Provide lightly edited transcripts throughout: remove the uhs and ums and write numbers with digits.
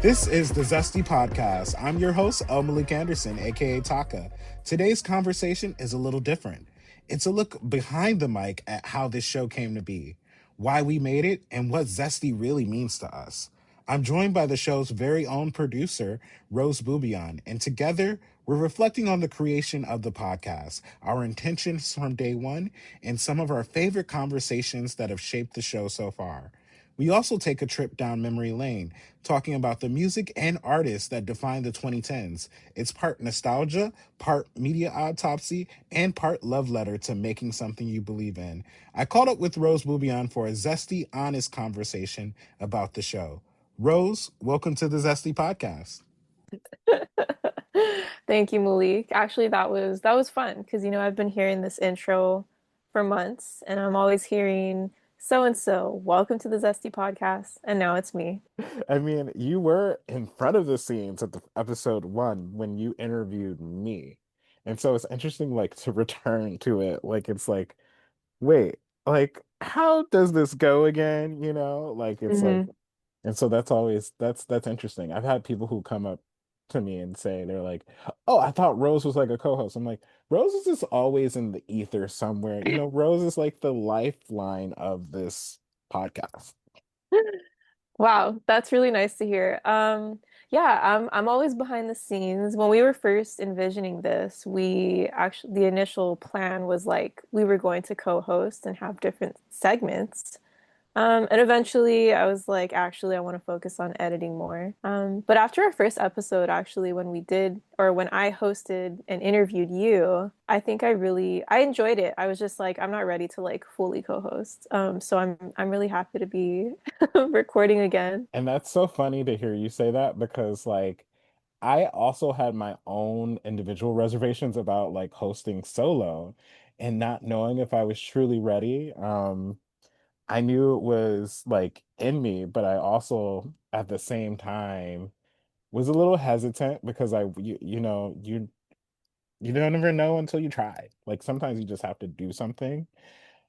This is the Zesty podcast. I'm your host, Malik Anderson, aka Taka. Today's conversation is a little different. It's a look behind the mic at how this show came to be, why we made it, and what Zesty really means to us. I'm joined by the show's very own producer, Rose Boubion, and together we're reflecting on the creation of the podcast, our intentions from day one, and some of our favorite conversations that have shaped the show so far. We also take a trip down memory lane, talking about the music and artists that define the 2010s. It's part nostalgia, part media autopsy, and part love letter to making something you believe in. I caught up with Rose Boubion for a zesty, honest conversation about the show. Rose, welcome to the Zesty podcast. Thank you, Malik. Actually, that was fun because I've been hearing this intro for months and I'm always hearing so and so, welcome to the Zesty podcast, and now it's me. I mean, you were in front of the scenes at the episode one when you interviewed me. And so it's interesting, like, to return to it. Like, it's like, wait, like, how does this go again? Like, it's like, Hmm. and so that's interesting. I've had people who come up to me and say, they're like, oh, I thought Rose was like a co-host. I'm like, Rose is just always in the ether somewhere. Rose is like the lifeline of this podcast. Wow, that's really nice to hear. Yeah, I'm always behind the scenes. When we were first envisioning this, we actually the initial plan was like we were going to co-host and have different segments. And eventually I was like, actually, I want to focus on editing more. But after our first episode, actually, when I hosted and interviewed you, I think I enjoyed it. I was just like, I'm not ready to like fully co-host. So I'm really happy to be recording again. And that's so funny to hear you say that because, like, I also had my own individual reservations about like hosting solo and not knowing if I was truly ready. I knew it was like in me, but I also at the same time was a little hesitant because you don't ever know until you try. Like sometimes you just have to do something.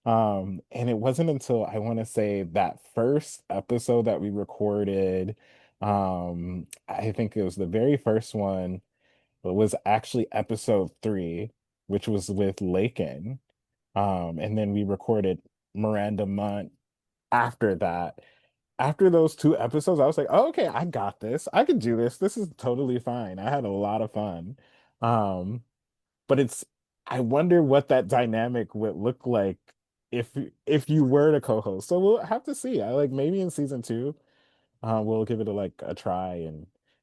And it wasn't until I want to say that first episode that we recorded, I think it was the very first one, it was actually episode three, which was with Lakin. And then we recorded Miranda Munt after that. After those two episodes, I was like, oh, okay, I got this. I can do this. This is totally fine. I had a lot of fun. Um, but I wonder what that dynamic would look like if if you were to co-host. So we'll have to see. I like maybe in season two, we'll give it a try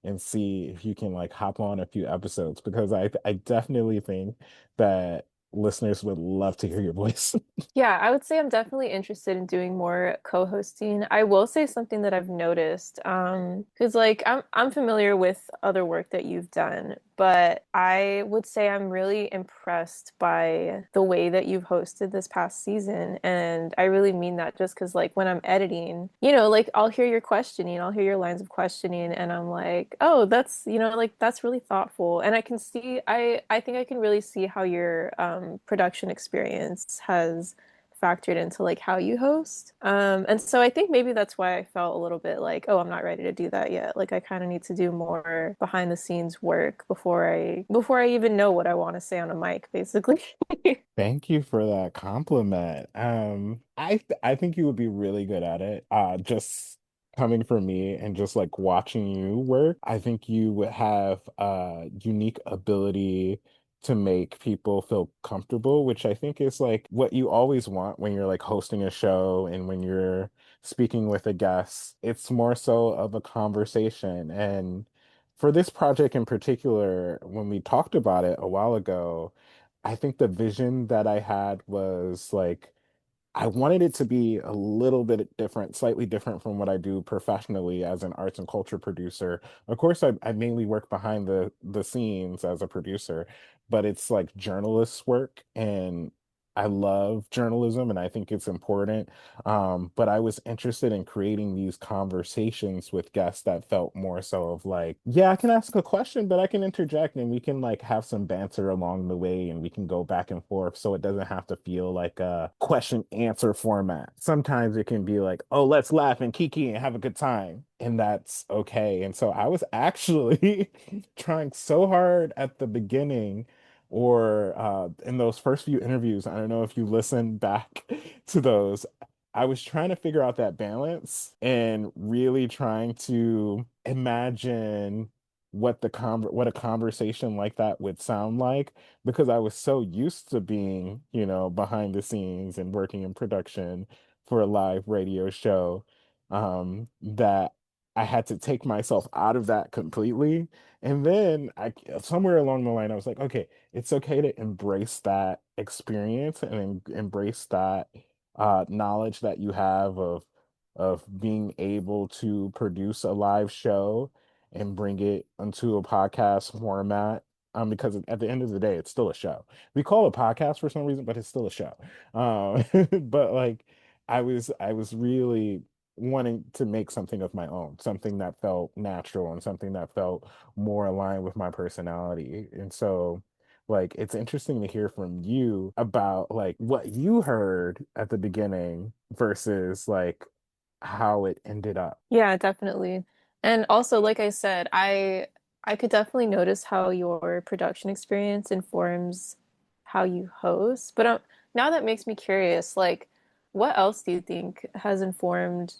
and see if you can like hop on a few episodes because I definitely think that listeners would love to hear your voice. Yeah, I would say I'm definitely interested in doing more co-hosting. I will say something that I've noticed, because like I'm familiar with other work that you've done, but I would say I'm really impressed by the way that you've hosted this past season. And I really mean that just because like when I'm editing, like I'll hear your questioning, I'll hear your lines of questioning, and I'm like, oh, that's, like that's really thoughtful. And I think I can really see how your production experience has factored into like how you host. And so I think maybe that's why I felt a little bit like, oh, I'm not ready to do that yet. Like I kind of need to do more behind the scenes work before I even know what I want to say on a mic, basically. Thank you for that compliment. I think you would be really good at it. Just coming from me and just like watching you work, I think you would have a unique ability to make people feel comfortable, which I think is like what you always want when you're like hosting a show and when you're speaking with a guest. It's more so of a conversation. And for this project in particular, when we talked about it a while ago, I think the vision that I had was like I wanted it to be a little bit different, slightly different from what I do professionally as an arts and culture producer. Of course, I mainly work behind the scenes as a producer, but it's like journalist work. And I love journalism and I think it's important. But I was interested in creating these conversations with guests that felt more so of like, yeah, I can ask a question, but I can interject and we can like have some banter along the way and we can go back and forth so it doesn't have to feel like a question answer format. Sometimes it can be like, oh, let's laugh and kiki and have a good time. And that's okay. And so I was actually trying so hard at the beginning or in those first few interviews, I don't know if you listen back to those. I was trying to figure out that balance and really trying to imagine what a conversation like that would sound like because I was so used to being, behind the scenes and working in production for a live radio show that I had to take myself out of that completely. And then somewhere along the line, I was like, okay, it's okay to embrace that experience and embrace that knowledge that you have of being able to produce a live show and bring it into a podcast format. Because at the end of the day, it's still a show. We call it podcast for some reason, but it's still a show. But like, I was really wanting to make something of my own, something that felt natural and something that felt more aligned with my personality. And so, like, it's interesting to hear from you about like what you heard at the beginning versus like how it ended up. Yeah, definitely. And also, like I said, I could definitely notice how your production experience informs how you host. But now that makes me curious, like, what else do you think has informed,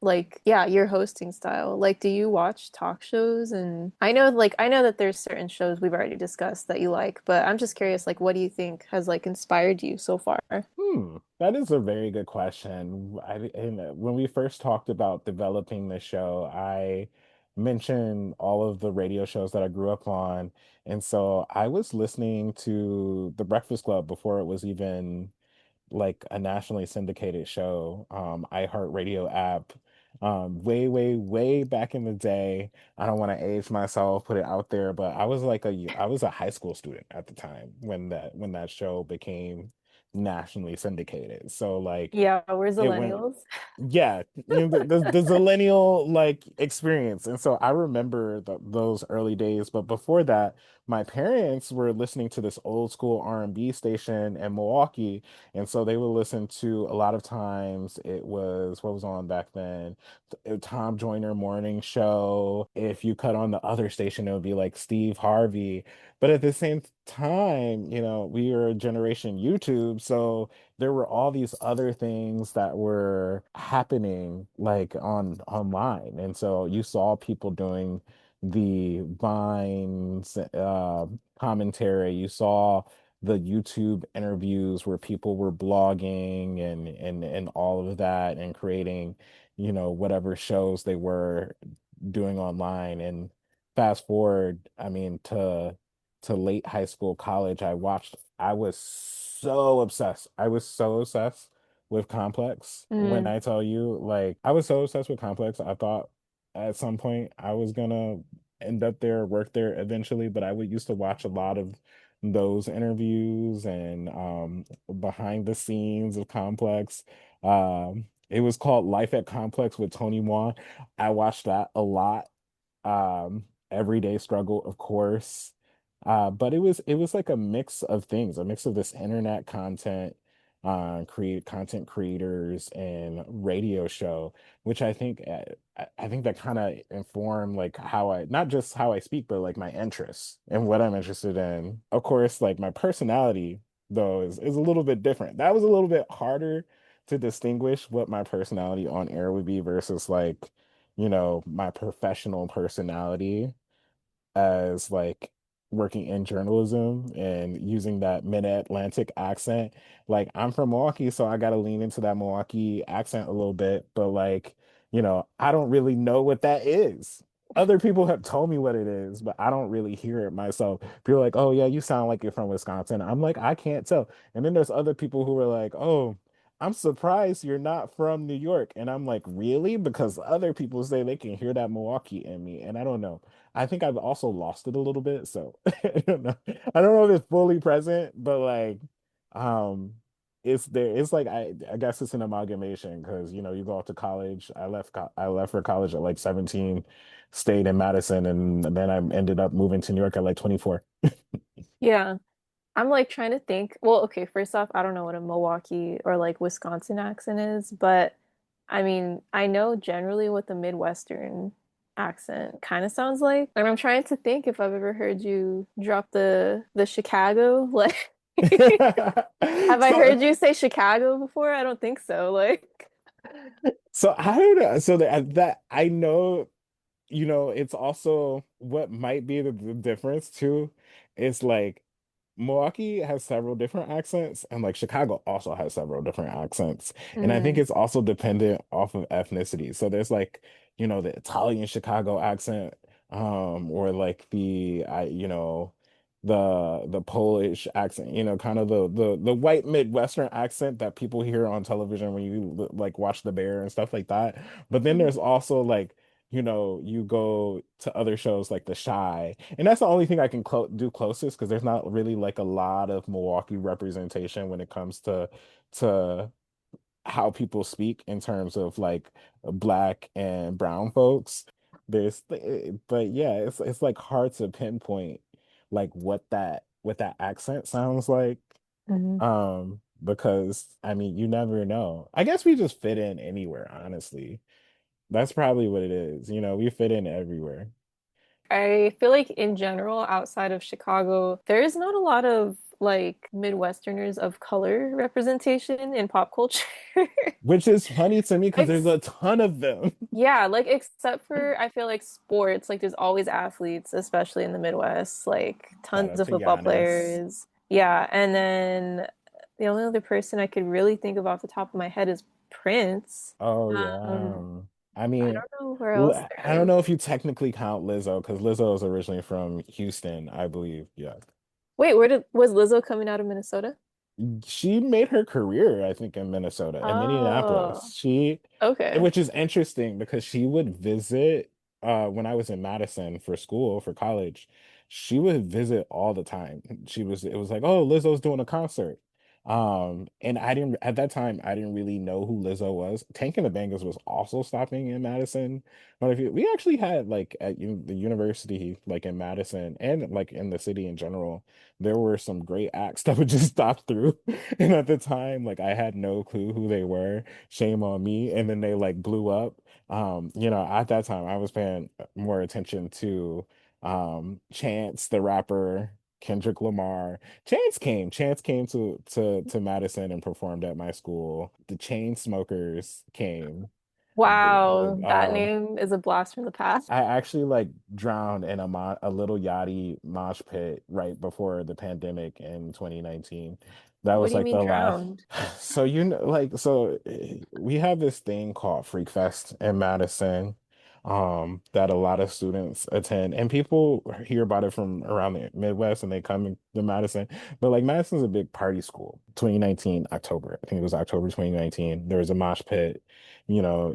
like, yeah, your hosting style? Like, do you watch talk shows? And I know that there's certain shows we've already discussed that you like, but I'm just curious, like, what do you think has like inspired you so far? That is a very good question. When we first talked about developing the show, I mentioned all of the radio shows that I grew up on. And so I was listening to The Breakfast Club before it was even like a nationally syndicated show, iHeartRadio app, way, way, way back in the day. I don't want to age myself, put it out there, but I was a high school student at the time when that show became nationally syndicated. So like Yeah, we're it went millennials. yeah, the millennial like experience. And so I remember those early days, but before that, my parents were listening to this old school R&B station in Milwaukee, and so they would listen to a lot of times it was what was on back then, Tom Joyner morning show. If you cut on the other station, it would be like Steve Harvey. But at the same time, we were a generation YouTube, so there were all these other things that were happening like online. And so you saw people doing the Vines commentary, you saw the YouTube interviews where people were blogging and all of that and creating, whatever shows they were doing online. And fast forward, I mean, to late high school, college, I was so obsessed. I was so obsessed with Complex. When Mm. I tell you, like, I was so obsessed with Complex, I thought at some point I was gonna end up there, work there eventually, but I would used to watch a lot of those interviews and behind the scenes of Complex. It was called Life at Complex with Tony Moore. I watched that a lot. Everyday Struggle, of course. But it was like a mix of things, a mix of this internet content, create content creators and radio show, which I think that kind of informed like how I not just how I speak, but like my interests and what I'm interested in. Of course, like my personality though is a little bit different. That was a little bit harder to distinguish what my personality on air would be versus like, my professional personality as like working in journalism and using that mid-Atlantic accent. Like I'm from Milwaukee, so I got to lean into that Milwaukee accent a little bit, but like, I don't really know what that is. Other people have told me what it is, but I don't really hear it myself. People are like, "Oh yeah, you sound like you're from Wisconsin." I'm like, "I can't tell." And then there's other people who are like, "Oh, I'm surprised you're not from New York." And I'm like, "Really?" Because other people say they can hear that Milwaukee in me, and I don't know. I think I've also lost it a little bit, so I don't know. I don't know if it's fully present, but like Um, it's there. It's like I guess it's an amalgamation because you go off to college. I left for college at like 17, stayed in Madison, and then I ended up moving to New York at like 24. Yeah. I'm like trying to think. Well, okay, first off, I don't know what a Milwaukee or like Wisconsin accent is, but I mean, I know generally what the Midwestern accent kind of sounds like. And I'm trying to think if I've ever heard you drop the Chicago. Like, have I So heard you say Chicago before? I don't think so. Like, so I don't know. So that I know. It's also what might be the difference too. It's like Milwaukee has several different accents, and like Chicago also has several different accents. And I think mm, it's also dependent off of ethnicity. So there's like, the Italian Chicago accent, or like the Polish accent, kind of the white Midwestern accent that people hear on television when you like watch The Bear and stuff like that. But then mhm, there's also like you go to other shows like The Shy, and that's the only thing I can do closest because there's not really like a lot of Milwaukee representation when it comes to how people speak in terms of like black and brown folks. But yeah, it's like hard to pinpoint like what that accent sounds like. mhm. Because I mean, you never know. I guess we just fit in anywhere, honestly. That's probably what it is. We fit in everywhere. I feel like in general, outside of Chicago, there is not a lot of like Midwesterners of color representation in pop culture. Which is funny to me because there's Ex a ton of them. yeah, like except for I feel like sports, like there's always athletes, especially in the Midwest, like Shout tons out of to football Giannis. players. Yeah, and then the only other person I could really think of off the top of my head is Prince. Oh Um, yeah. I I mean, don't know where else I don't there is. know if you technically count Lizzo because Lizzo is originally from Houston, I believe. Yeah. Wait, where did was Lizzo coming out of Minnesota? She made her career, I think, in Minnesota, in Oh, Minneapolis. okay. Which is interesting because she would visit when I was in Madison for school, for college. She would visit all the time. It was like, oh, Lizzo's doing a concert. And at that time, I didn't really know who Lizzo was. Tank and the Bangers was also stopping in Madison. But if we actually had like at the university, like in Madison and like in the city in general, there were some great acts that would just stop through. And at the time, like I had no clue who they were. Shame on me. And then they like blew up. At that time I was paying more attention to Chance the rapper, Kendrick Lamar. Chance came to Madison and performed at my school. The Chain Smokers came. Wow, that name is a blast from the past. I actually like drowned in a little yachty mosh pit right before the pandemic in 2019. That What was do you like mean the last. drowned? So we have this thing called Freak Fest in Madison, that a lot of students attend, and people hear about it from around the Midwest, and they come to Madison. But like Madison's a big party school. 2019 October, I think it was October 2019. There was a mosh pit.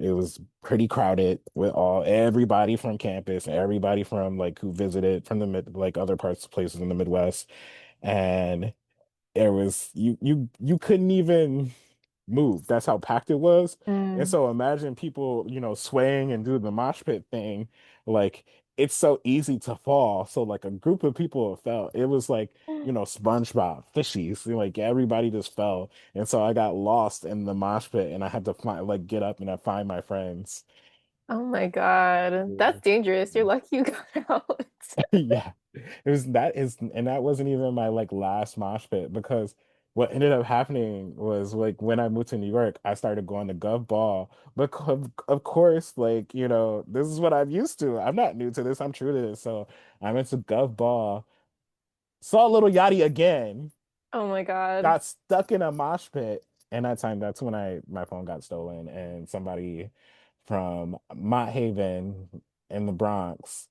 It was pretty crowded with everybody from campus, everybody from like who visited from the like other parts places in the Midwest. And it was you couldn't even move. That's how packed it was. And Mm. so imagine people, swaying and doing the mosh pit thing. Like it's so easy to fall. So like a group of people fell. It was like, SpongeBob, fishies. Like everybody just fell. And so I got lost in the mosh pit and I had to find like get up and I find my friends. Oh my God. That's dangerous. You're lucky you got out. Yeah. That wasn't even my like last mosh pit because what ended up happening was like when I moved to New York, I started going to Gov Ball. But of course, like, this is what I'm used to. I'm not new to this, I'm true to this. So I went to Gov Ball, saw Little Yachty again, Oh my God. got stuck in a mosh pit, and that's when my phone got stolen, and somebody from Mott Haven in the Bronx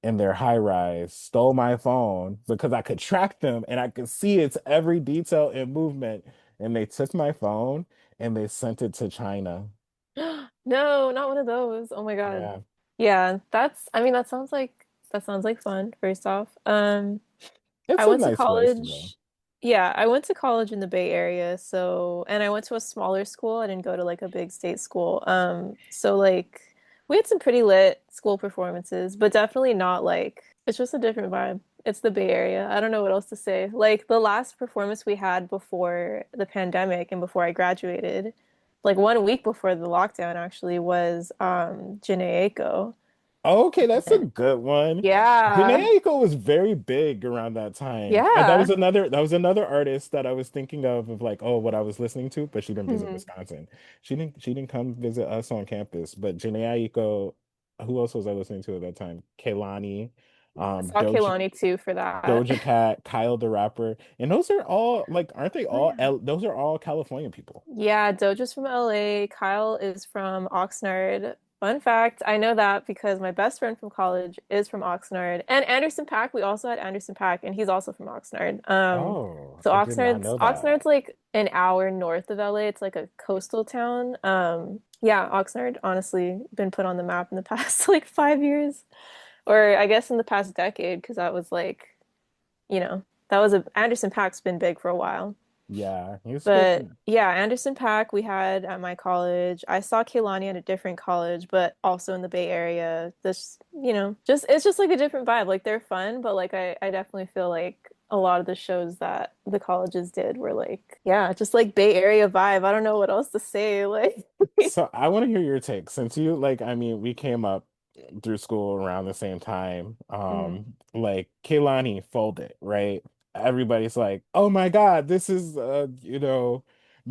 in their high rise stole my phone because I could track them and I could see its every detail and movement. And they took my phone and they sent it to China. No, not one of those. Oh my God. Yeah. Yeah, I mean, that sounds like fun, first off. It's I a went to nice place to go. college. Yeah, I went to college in the Bay Area, so and I went to a smaller school. I didn't go to like a big state school. So like we had some pretty lit school performances, but definitely not like it's just a different vibe. It's the Bay Area. I don't know what else to say. Like the last performance we had before the pandemic and before I graduated, like 1 week before the lockdown actually was Jhené Aiko. Okay, that's a good one. Yeah. Jhené Aiko was very big around that time. And Yeah. that was another artist that I was thinking of like, oh, what I was listening to, but she didn't visit Mhm. Wisconsin. She didn't come visit us on campus. But Jhené Aiko, who else was I listening to at that time? Kehlani, I saw Doja Kehlani too for that. Doja Cat, Kyle the Rapper. And those are all like, aren't they Oh all yeah. those are all California people. Yeah, Doja's from LA. Kyle is from Oxnard. Fun fact, I know that because my best friend from college is from Oxnard. And Anderson Paak, we also had Anderson Paak, and he's also from Oxnard. Oh, So I did not know that. Oxnard's like an hour north of LA. It's like a coastal town. Yeah, Oxnard, honestly, been put on the map in the past like 5 years. Or I guess in the past decade, because that was like, that was a Anderson Paak's been big for a while. Yeah, he's But been. yeah, Anderson Paak we had at my college. I saw Kehlani at a different college, but also in the Bay Area. This, just it's just like a different vibe. Like they're fun, but like I definitely feel like a lot of the shows that the colleges did were like, yeah, just like Bay Area vibe. I don't know what else to say. Like, So I want to hear your take since you like, I mean, we came up through school around the same time. Mhm. Like Kehlani folded, right? Everybody's like, "Oh my God, this is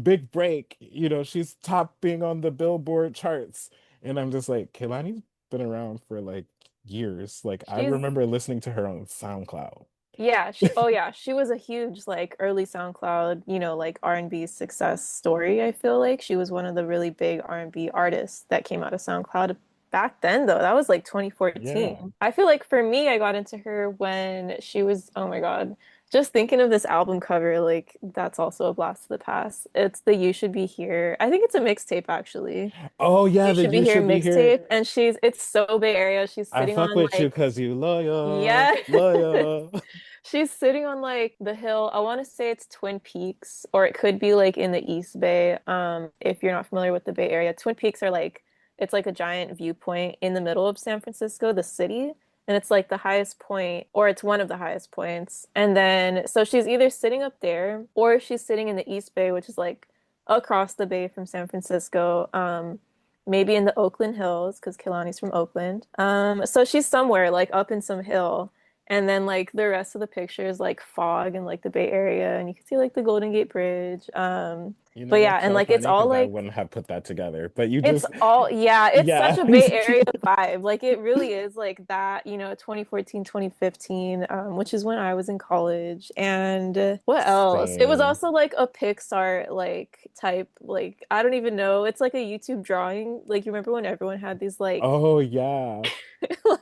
big break." She's topping on the Billboard charts. And I'm just like, Kehlani's been around for like years. Like I She's remember listening to her on SoundCloud. Yeah, she was a huge like early SoundCloud, like R&B success story, I feel like. She was one of the really big R&B artists that came out of SoundCloud back then though. That was like Yeah. 2014. I feel like for me, I got into her when she was, oh my God, just thinking of this album cover, like that's also a blast to the past. It's the You Should Be Here. I think it's a mixtape actually. Oh yeah, You that Should Be you Here should be here. mixtape, and it's so Bay Area. She's I sitting fuck on with you like because you loyal, yeah. loyal. She's sitting on like the hill. I want to say it's Twin Peaks, or it could be like in the East Bay. If you're not familiar with the Bay Area, Twin Peaks are like it's like a giant viewpoint in the middle of San Francisco, the city, and it's like the highest point, or it's one of the highest points. And then so she's either sitting up there or she's sitting in the East Bay, which is like across the bay from San Francisco. Maybe in the Oakland Hills, because Kehlani's from Oakland. So she's somewhere like up in some hill. And then like the rest of the picture is like fog and like the Bay Area, and you can see like the Golden Gate Bridge. You But know, yeah, that's and so like it's funny all because I like wouldn't have put that together. But you it's just, all yeah, it's such yeah, a Bay Area vibe. Like it really is like that, 2014, 2015, which is when I was in college. And what else? It was same. also like a Pixar like type, like I don't even know. It's like a YouTube drawing. Like you remember when everyone had these like Oh yeah.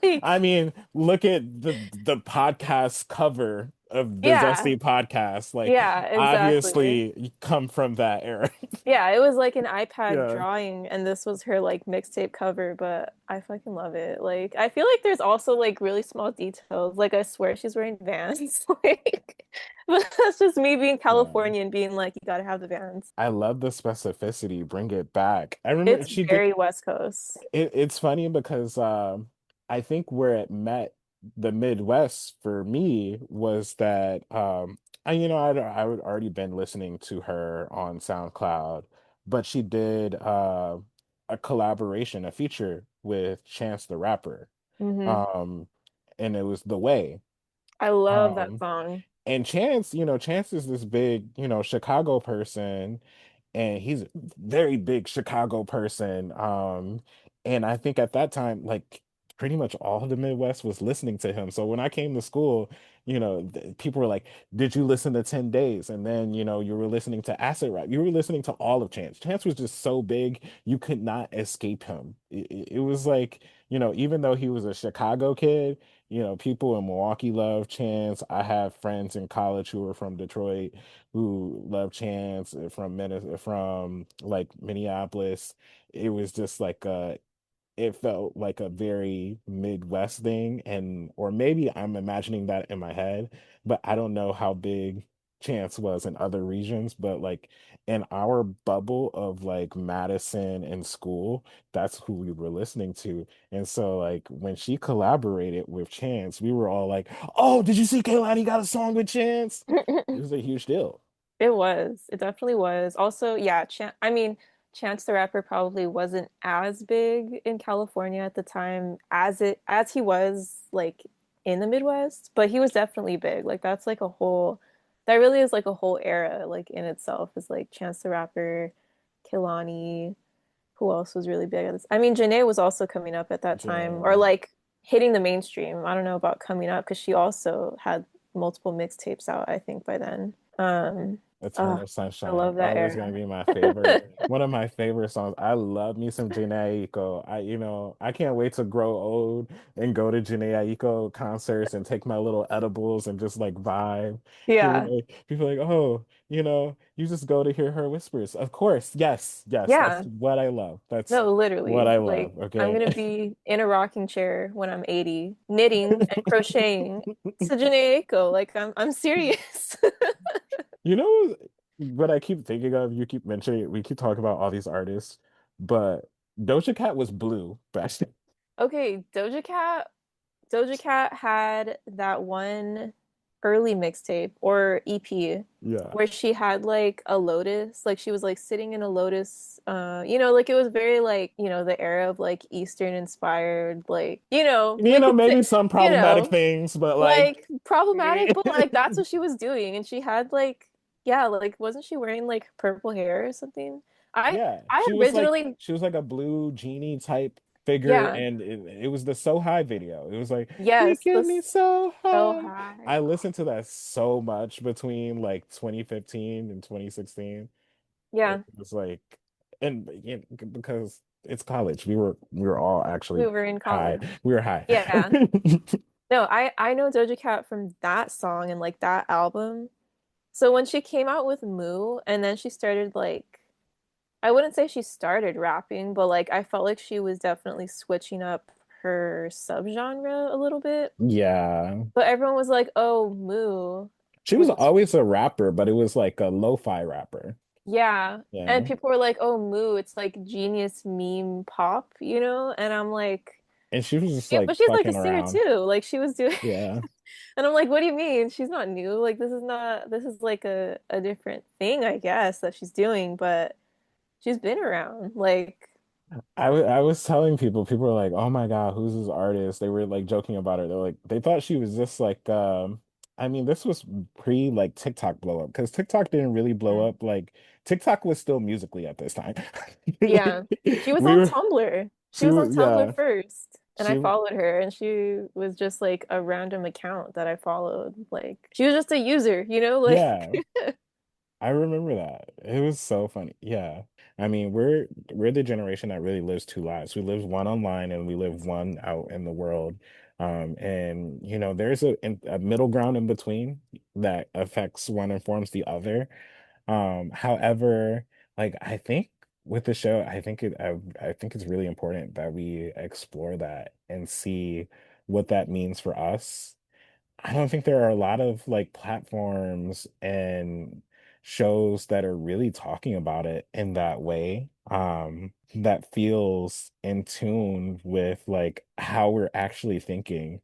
like I mean, look at the podcast cover of the yeah, Zesty podcast. Like, yeah, exactly. obviously, you come from that era. Yeah, it was like an iPad Yeah. drawing, and this was her like mixtape cover, but I fucking love it. Like, I feel like there's also like really small details. Like, I swear she's wearing Vans. Like, but that's just me being Yeah. Californian, being like, you gotta have the Vans. I love the specificity. Bring it back. I remember It's she did. very West Coast. It's funny because I think where it met the Midwest for me was that I would already been listening to her on SoundCloud, but she did a collaboration, a feature with Chance the Rapper. Hmm. Um, and it was The Way. I love that Um, song. and Chance is this big, Chicago person, and he's a very big Chicago person. And I think at that time, like pretty much all of the Midwest was listening to him. So when I came to school, people were like, "Did you listen to 10 Days?" And then, you were listening to Acid Rap. You were listening to all of Chance. Chance was just so big, you could not escape him. It was like, even though he was a Chicago kid, people in Milwaukee love Chance. I have friends in college who are from Detroit who love Chance from like Minneapolis. It was just like it felt like a very Midwest thing, and or maybe I'm imagining that in my head, but I don't know how big. Chance was in other regions, but like in our bubble of like Madison and school, that's who we were listening to. And so like when she collaborated with Chance, we were all like, "Oh, did you see Kehlani got a song with Chance?" It was a huge deal. It was. It definitely was. Also, yeah, I mean, Chance the Rapper probably wasn't as big in California at the time as he was like in the Midwest, but he was definitely big. Like that's like a whole that really is like a whole era like in itself is like Chance the Rapper, Kehlani, who else was really big at this? I mean, Janae was also coming up at that time or Janae, like hitting the mainstream. I don't know about coming up because she also had multiple mixtapes out, I think by then. Oh, Eternal I Sunshine, love that always gonna era. be my favorite. One of my favorite songs. I love me some Jhené Aiko. I can't wait to grow old and go to Jhené Aiko concerts and take my little edibles and just like vibe. Yeah. People are like, oh, you just go to hear her whispers. Of course, yes, yes, that's Yeah. what I love. That's No, what literally. I Like love. I'm Okay. gonna be in a rocking chair when I'm 80, knitting and crocheting to Janae Aiko. Like I'm serious. You know what I keep thinking of? You keep mentioning it. We keep talking about all these artists, but Doja Cat was blue back then. Okay, Doja Cat had that one early mixtape or EP Yeah. where she had like a lotus, like she was like sitting in a lotus, like it was very like, the era of like Eastern inspired, like, we could say, Maybe some you problematic know, things, but like, like problematic, but like that's what she was doing. And she had like, yeah, like wasn't she wearing like purple hair or something? I yeah, I originally, she was like a blue genie type figure, yeah, and it was the So High video. It was like, "You yes, get me this so so high." high. I listened to that so much between like 2015 and 2016. It Yeah. was like, and because it's college, we were all We actually were in high. college. We were high. Yeah. No, I know Doja Cat from that song and like that album. So when she came out with Moo and then she started like I wouldn't say she started rapping, but like I felt like she was definitely switching up her subgenre a little bit. Yeah. But everyone was like, "Oh, Moo," She was which is always a rapper, but it was like a lo-fi rapper. yeah. And Yeah. people were like, "Oh, Moo, it's like genius meme pop," you know? And I'm like, And she was just yeah, like but she's like a fucking singer around. too. Like she was doing Yeah. And I'm like, what do you mean? She's not new. Like this is like a different thing, I guess, that she's doing, but she's been around. Like, I was telling people were like, "Oh my God, who's this artist?" They were like joking about her. They're like, they thought she was just like, I mean, this was pre like TikTok blow up because TikTok didn't really blow mm, up. Like TikTok was still Musically at this time. yeah. She was We on were, Tumblr. She she was on was, Tumblr yeah, first. And I she, followed her and she was just like a random account that I followed. Like she was just a user, like yeah. I remember that. It was so funny. Yeah. I mean, we're the generation that really lives two lives. We live one online and we live one out in the world. And there's a middle ground in between that affects one informs the other. However, like I think with the show, I think it's really important that we explore that and see what that means for us. I don't think there are a lot of like platforms and shows that are really talking about it in that way. That feels in tune with like how we're actually thinking,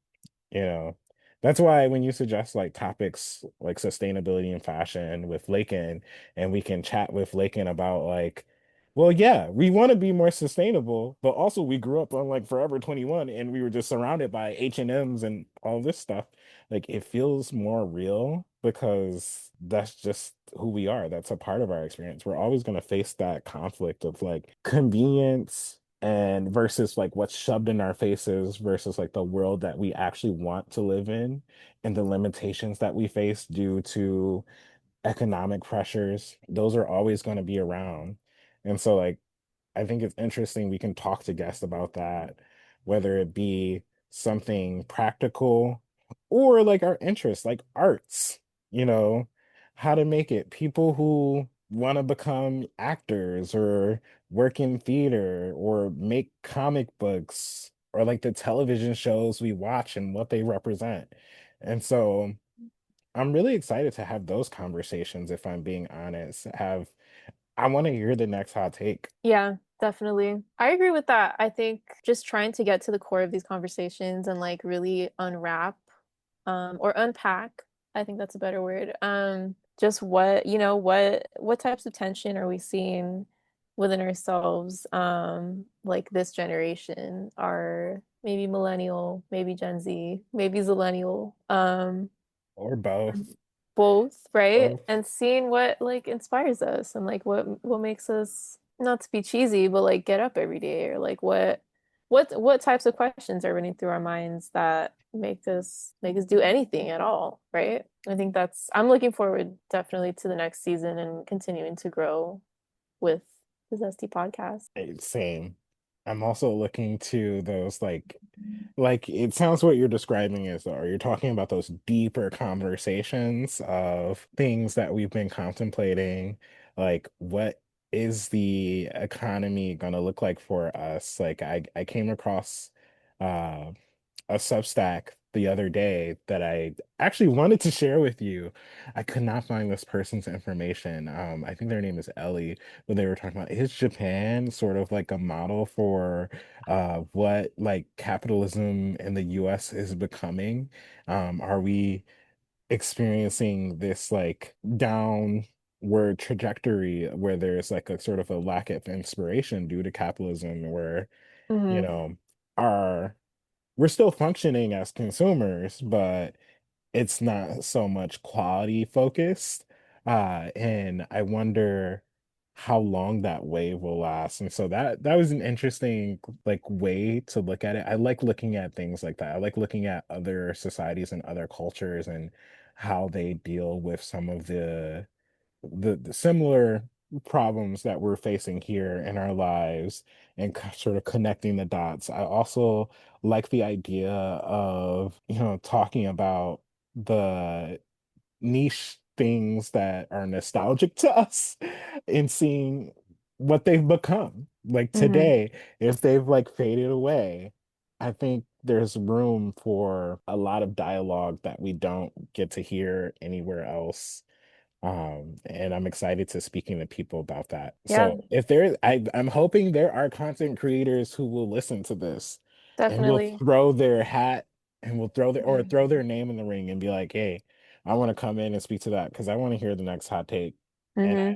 you know. That's why when you suggest like topics like sustainability and fashion with Lakin, and we can chat with Lakin about like, well, yeah, we want to be more sustainable, but also we grew up on like Forever 21 and we were just surrounded by H&Ms and all this stuff. Like it feels more real because that's just who we are. That's a part of our experience. We're always going to face that conflict of like convenience and versus like what's shoved in our faces versus like the world that we actually want to live in and the limitations that we face due to economic pressures. Those are always going to be around. And so like I think it's interesting we can talk to guests about that, whether it be something practical or like our interests, like arts, how to make it. People who want to become actors or work in theater or make comic books or like the television shows we watch and what they represent. And so I'm really excited to have those conversations, if I'm being honest. I want to hear the next hot take. Yeah, definitely. I agree with that. I think just trying to get to the core of these conversations and like really unwrap or unpack, I think that's a better word. Just what, what types of tension are we seeing within ourselves like this generation are maybe millennial, maybe Gen Z, maybe zillennial. Or both. Both, right? Both. And seeing what like inspires us and like what makes us not to be cheesy, but like get up every day or like what types of questions are running through our minds that make us do anything at all, right? I think that's I'm looking forward definitely to the next season and continuing to grow with the Zesty podcast. Same. I'm also looking to those like it sounds what you're describing is though you're talking about those deeper conversations of things that we've been contemplating, like what is the economy going to look like for us? Like I came across uh a Substack the other day that I actually wanted to share with you. I could not find this person's information. I think their name is Ellie, but they were talking about is Japan sort of like a model for what like capitalism in the US is becoming? Are we experiencing this like downward trajectory where there's like a sort of a lack of inspiration due to capitalism where, you Hmm. know, our we're still functioning as consumers, but it's not so much quality focused. And I wonder how long that wave will last. And so that was an interesting like way to look at it. I like looking at things like that. I like looking at other societies and other cultures and how they deal with some of the similar problems that we're facing here in our lives and sort of connecting the dots. I also like the idea of, talking about the niche things that are nostalgic to us and seeing what they've become. Like Hmm. today, if they've like faded away, I think there's room for a lot of dialogue that we don't get to hear anywhere else, and I'm excited to speaking to people about that. Yeah, So I'm hoping there are content creators who will listen to this and will definitely. throw their hat and will throw their Hmm. name in the ring and be like, hey, I want to come in and speak to that because I want to hear the next hot take. And Hmm.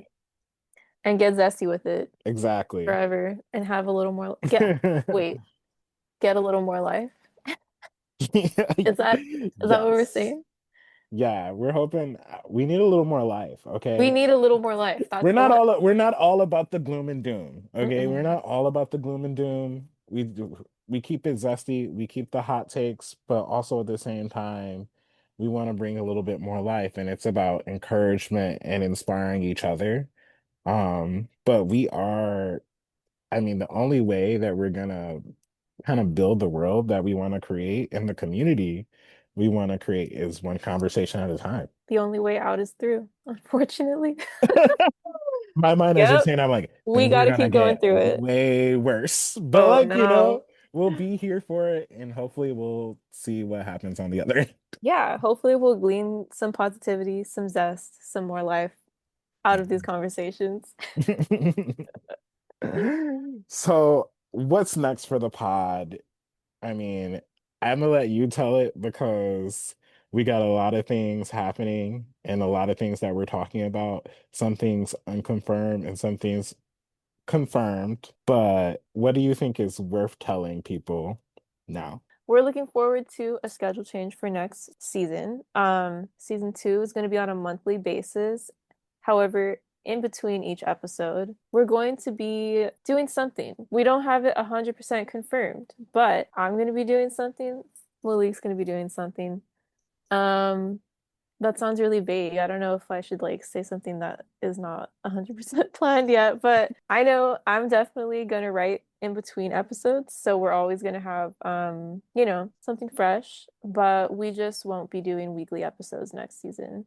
And get zesty with it exactly. forever and have a little more wait, get a little more life. Is that what we're Yes. saying? Yeah, we're hoping we need a little more life, We okay? need a little more life. That's the one. We're not all about the gloom and doom. Okay, we're Mm-mm. not all about the gloom and doom. We keep it zesty, we keep the hot takes, but also at the same time, we want to bring a little bit more life, and it's about encouragement and inspiring each other. But I mean, the only way that we're gonna kind of build the world that we want to create and the community we want to create is one conversation at a time. The only way out is through, unfortunately. My mind as you're Yep. saying, I'm like, We things are got to gonna keep going get through it. way worse. But Oh like, no. we'll be here for it and hopefully we'll see what happens on the other Yeah, hopefully we'll glean some positivity, some zest, some more life out of these conversations. end. So what's next for the pod? I mean, I'm gonna let you tell it because we got a lot of things happening and a lot of things that we're talking about. Some things unconfirmed and some things confirmed, but what do you think is worth telling people now? We're looking forward to a schedule change for next season. Season two is going to be on a monthly basis. However, in between each episode, we're going to be doing something. We don't have it 100% confirmed, but I'm going to be doing something. Lily's going to be doing something. Um, that sounds really vague. I don't know if I should like say something that is not 100% planned yet, but I know I'm definitely gonna write in between episodes, so we're always gonna have something fresh, but we just won't be doing weekly episodes next season.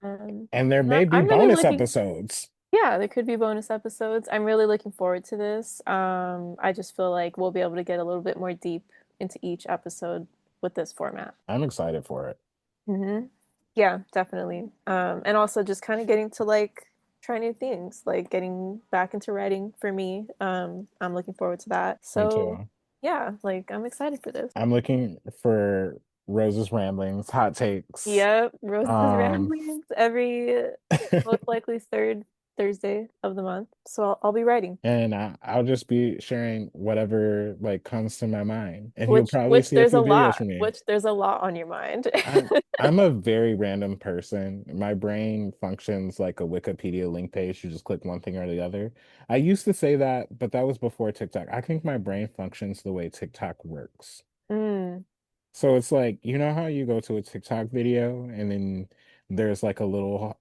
And there No, may be I'm really bonus looking, episodes. yeah, there could be bonus episodes. I'm really looking forward to this. I just feel like we'll be able to get a little bit more deep into each episode with this format. I'm excited for it. Hmm. Yeah, definitely. And also just kind of getting to like try new things, like getting back into writing for me. I'm looking forward to that. Me So too. yeah, like I'm excited for this. I'm looking for Rose's ramblings, hot takes. Yep, Rose's Um, Ramblings every most likely third Thursday of the month. So I'll be writing. and I'll just be sharing whatever like comes to my mind, and you'll Which probably which see a there's a few videos lot. from me. Which there's a lot on your mind. I'm a very random person. My brain functions like a Wikipedia link page. You just click one thing or the other. I used to say that, but that was before TikTok. I think my brain functions the way TikTok works. Mm, So it's like, you know how you go to a TikTok video and then there's like a little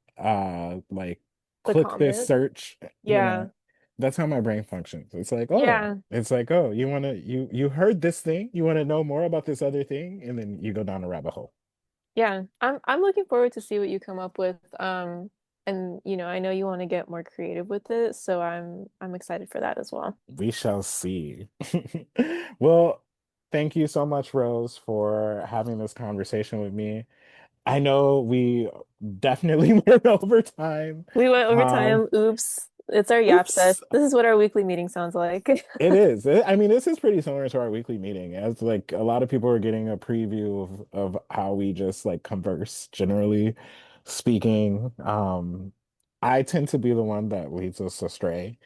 like the click this comment. search, you Yeah. know. That's how my brain functions. Yeah. It's like, oh, you heard this thing, you want to know more about this other thing, and then you go down a rabbit hole. Yeah, I'm looking forward to see what you come up with. And I know you want to get more creative with it, so I'm excited for that as well. We shall see. Well, thank you so much, Rose, for having this conversation with me. I know we definitely went over time. We went over Um, time. Oops. It's our yap sesh. oops. This is what our weekly meeting sounds like. It is. I mean, this is pretty similar to our weekly meeting, as like a lot of people are getting a preview of how we just like converse, generally speaking. I tend to be the one that leads us astray.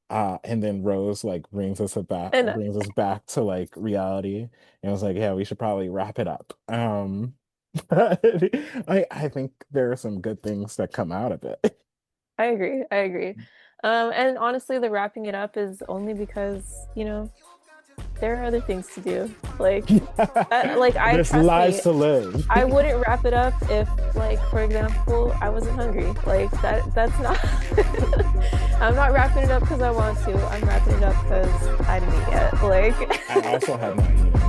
And then Rose like And brings us back to like reality. And I was like, yeah, we should probably wrap it up. But I think there are some good things that come out of it. I agree. I agree. And honestly, the wrapping it up is only because, there are other things to do. I There's trust lives me, to live. I wouldn't wrap it up if, like, for example, I wasn't hungry. Like that's not I'm not wrapping it up because I want to. I'm wrapping it up because I didn't eat yet. Like I also have not eaten.